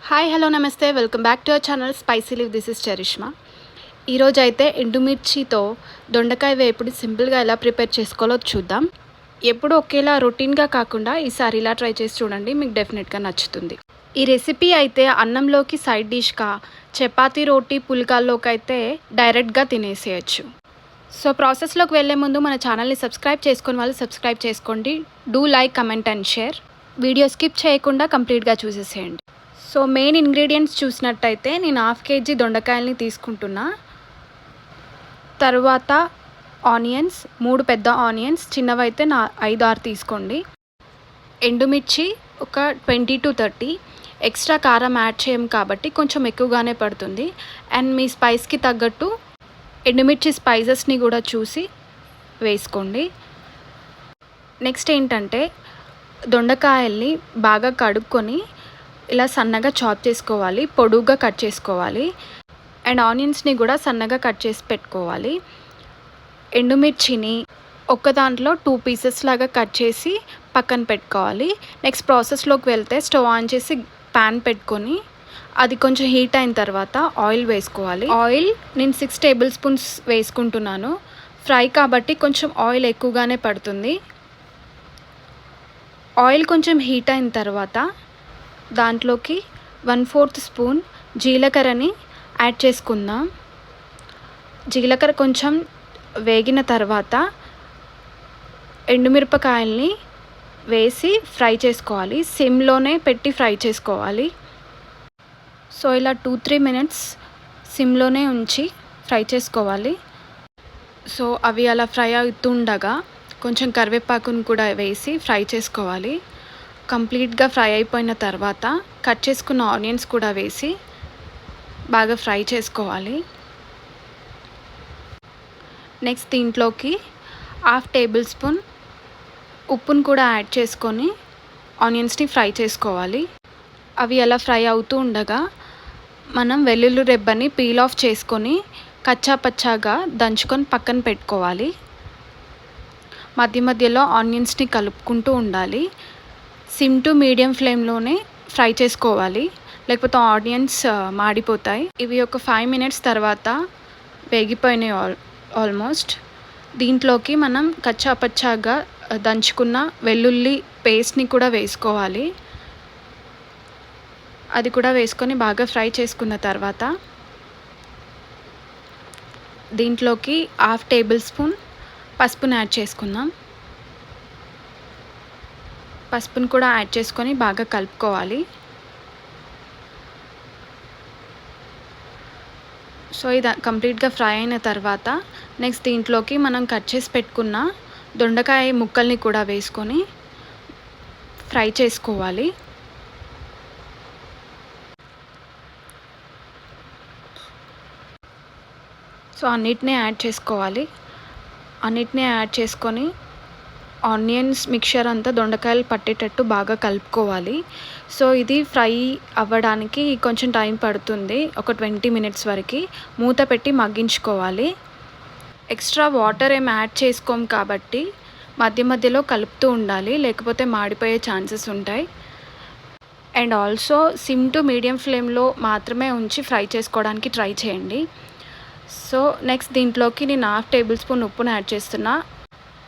Hi hello నమస్తే welcome back to our channel spicy live. This is Charishma. ఈరోజు అయితే ఎండుమిర్చితో దొండకాయ వేపుడు సింపుల్గా ఎలా ప్రిపేర్ చేసుకోవాలో చూద్దాం. ఎప్పుడు ఒకేలా రొటీన్గా కాకుండా ఈసారి ఇలా ట్రై చేసి చూడండి, మీకు డెఫినెట్గా నచ్చుతుంది. ఈ రెసిపీ అయితే అన్నంలోకి సైడ్ డిష్గా, చపాతీ రోటీ పుల్కాల్లోకి అయితే డైరెక్ట్గా తినేసేయచ్చు. సో ప్రాసెస్లోకి వెళ్ళే ముందు మన ఛానల్ని సబ్స్క్రైబ్ చేసుకుని వాళ్ళు సబ్స్క్రైబ్ చేసుకోండి. Do like, comment and share. Video skip చేయకుండా కంప్లీట్గా చూసేసేయండి. సో మెయిన్ ఇంగ్రీడియంట్స్ చూసినట్టయితే నేను 1/2 kg దొండకాయలని తీసుకుంటున్నా. తర్వాత ఆనియన్స్, 3 పెద్ద ఆనియన్స్, చిన్నవైతే 5-6 తీసుకోండి. ఎండుమిర్చి ఒక 20 to 30. ఎక్స్ట్రా కారం యాడ్ చేయం కాబట్టి కొంచెం ఎక్కువగానే పడుతుంది. అండ్ మీ స్పైస్కి తగ్గట్టు ఎండుమిర్చి స్పైసెస్ని కూడా చూసి వేసుకోండి. నెక్స్ట్ ఏంటంటే దొండకాయల్ని బాగా కడుక్కొని ఇలా సన్నగా చాప్ చేసుకోవాలి, పొడుగ్గా కట్ చేసుకోవాలి. అండ్ ఆనియన్స్ని కూడా సన్నగా కట్ చేసి పెట్టుకోవాలి. ఎండుమిర్చిని ఒక దాంట్లో 2 pieces లాగా కట్ చేసి పక్కన పెట్టుకోవాలి. నెక్స్ట్ ప్రాసెస్లోకి వెళ్తే స్టవ్ ఆన్ చేసి ప్యాన్ పెట్టుకొని అది కొంచెం హీట్ అయిన తర్వాత ఆయిల్ వేసుకోవాలి. ఆయిల్ నేను 6 tablespoons వేసుకుంటున్నాను. ఫ్రై కాబట్టి కొంచెం ఆయిల్ ఎక్కువగానే పడుతుంది. ఆయిల్ కొంచెం హీట్ అయిన తర్వాత దాంట్లోకి 1/4 స్పూన్ జీలకర్రని యాడ్ చేసుకుందాం. జీలకర్ర కొంచెం వేగిన తర్వాత ఎండుమిరపకాయల్ని వేసి ఫ్రై చేసుకోవాలి. సిమ్లోనే పెట్టి ఫ్రై చేసుకోవాలి. సో ఇలా 2-3 minutes సిమ్లోనే ఉంచి ఫ్రై చేసుకోవాలి. సో అవి అలా ఫ్రై అవుతుండగా కొంచెం కరివేపాకును కూడా వేసి ఫ్రై చేసుకోవాలి. కంప్లీట్గా ఫ్రై అయిపోయిన తర్వాత కట్ చేసుకున్న ఆనియన్స్ కూడా వేసి బాగా ఫ్రై చేసుకోవాలి. నెక్స్ట్ దీంట్లోకి 1/2 tablespoon ఉప్పును కూడా యాడ్ చేసుకొని ఆనియన్స్ని ఫ్రై చేసుకోవాలి. అవి అలా ఫ్రై అవుతూ ఉండగా మనం వెల్లుల్లి రెబ్బని పీల్ ఆఫ్ చేసుకొని కచ్చా పచ్చాగా దంచుకొని పక్కన పెట్టుకోవాలి. మధ్య మధ్యలో ఆనియన్స్ని కలుపుకుంటూ ఉండాలి. సిమ్ టు మీడియం ఫ్లేమ్లోనే ఫ్రై చేసుకోవాలి, లేకపోతే ఆనియన్స్ మాడిపోతాయి. ఇవి ఒక 5 minutes తర్వాత వేగిపోయినాయి ఆల్మోస్ట్. దీంట్లోకి మనం కచ్చా పచ్చాగా దంచుకున్న వెల్లుల్లి పేస్ట్ని కూడా వేసుకోవాలి. అది కూడా వేసుకొని బాగా ఫ్రై చేసుకున్న తర్వాత దీంట్లోకి 1/2 tablespoon పసుపుని యాడ్ చేసుకుందాం. పసుపును కూడా యాడ్ చేసుకొని బాగా కలుపుకోవాలి. సో ఇది కంప్లీట్గా ఫ్రై అయిన తర్వాత నెక్స్ట్ దీంట్లోకి మనం కట్ చేసి పెట్టుకున్న దొండకాయ ముక్కల్ని కూడా వేసుకొని ఫ్రై చేసుకోవాలి. సో అన్నిటినీ యాడ్ చేసుకోవాలి. అన్నిటినీ యాడ్ చేసుకొని ఆనియన్స్ మిక్చర్ అంతా దొండకాయలు పట్టేటట్టు బాగా కలుపుకోవాలి. సో ఇది ఫ్రై అవ్వడానికి కొంచెం టైం పడుతుంది, ఒక 20 minutes వరకు. మూత పెట్టి మగ్గించుకోవాలి. ఎక్స్ట్రా వాటర్ ఏం యాడ్ చేసుకోం కాబట్టి మధ్య మధ్యలో కలుపుతూ ఉండాలి, లేకపోతే మాడిపోయే ఛాన్సెస్ ఉంటాయి. And also SIM to medium ఫ్లేమ్లో మాత్రమే ఉంచి ఫ్రై చేసుకోవడానికి ట్రై చేయండి. సో నెక్స్ట్ దీంట్లోకి నేను 1/2 tablespoon ఉప్పును యాడ్ చేస్తున్నా.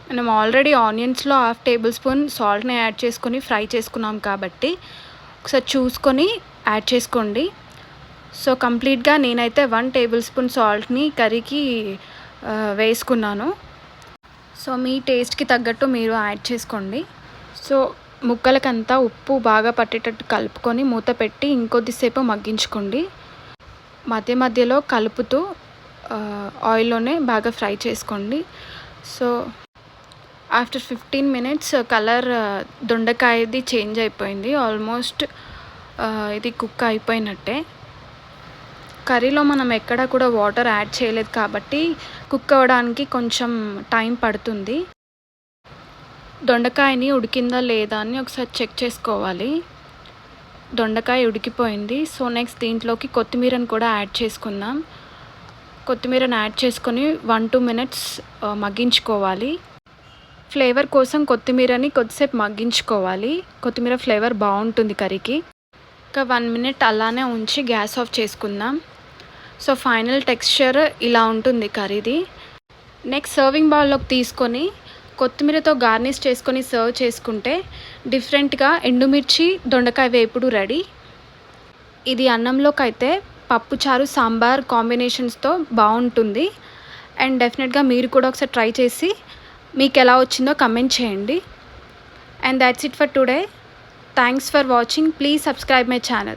మనం ఆల్రెడీ ఆనియన్స్లో 1/2 tablespoon సాల్ట్ని యాడ్ చేసుకొని ఫ్రై చేసుకున్నాం కాబట్టి ఒకసారి చూసుకొని యాడ్ చేసుకోండి. సో కంప్లీట్గా నేనైతే 1 tablespoon సాల్ట్ని కర్రీకి వేసుకున్నాను. సో మీ టేస్ట్కి తగ్గట్టు మీరు యాడ్ చేసుకోండి. సో ముక్కలకంతా ఉప్పు బాగా పట్టేటట్టు కలుపుకొని మూత పెట్టి ఇంకొద్దిసేపు మగ్గించుకోండి. మధ్య మధ్యలో కలుపుతూ ఆయిల్లోనే బాగా ఫ్రై చేసుకోండి. సో ఆఫ్టర్ 15 minutes కలర్ దొండకాయది చేంజ్ అయిపోయింది. ఆల్మోస్ట్ ఇది కుక్ అయిపోయినట్టే. కర్రీలో మనం ఎక్కడ కూడా వాటర్ యాడ్ చేయలేదు కాబట్టి కుక్ అవ్వడానికి కొంచెం టైం పడుతుంది. దొండకాయని ఉడికిందా లేదా అని ఒకసారి చెక్ చేసుకోవాలి. దొండకాయ ఉడికిపోయింది. సో నెక్స్ట్ దీంట్లోకి కొత్తిమీరని కూడా యాడ్ చేసుకుందాం. కొత్తిమీరని యాడ్ చేసుకొని 1-2 minutes మగ్గించుకోవాలి. ఫ్లేవర్ కోసం కొత్తిమీరని కొద్దిసేపు మగ్గించుకోవాలి. కొత్తిమీర ఫ్లేవర్ బాగుంటుంది కర్రీకి. ఒక 1 మినిట్ అలానే ఉంచి గ్యాస్ ఆఫ్ చేసుకుందాం. సో ఫైనల్ టెక్స్చర్ ఇలా ఉంటుంది కర్రీది. నెక్స్ట్ సర్వింగ్ బౌల్లోకి తీసుకొని కొత్తిమీరతో గార్నిష్ చేసుకొని సర్వ్ చేసుకుంటే డిఫరెంట్గా ఎండుమిర్చి దొండకాయ వేపుడు రెడీ. ఇది అన్నంలోకి అయితే పప్పుచారు సాంబార్ కాంబినేషన్స్తో బాగుంటుంది. అండ్ డెఫినెట్గా మీరు కూడా ఒకసారి ట్రై చేసి మీకు ఎలా వచ్చిందో కమెంట్ చేయండి. And that's it for today. Thanks for watching. Please subscribe my channel.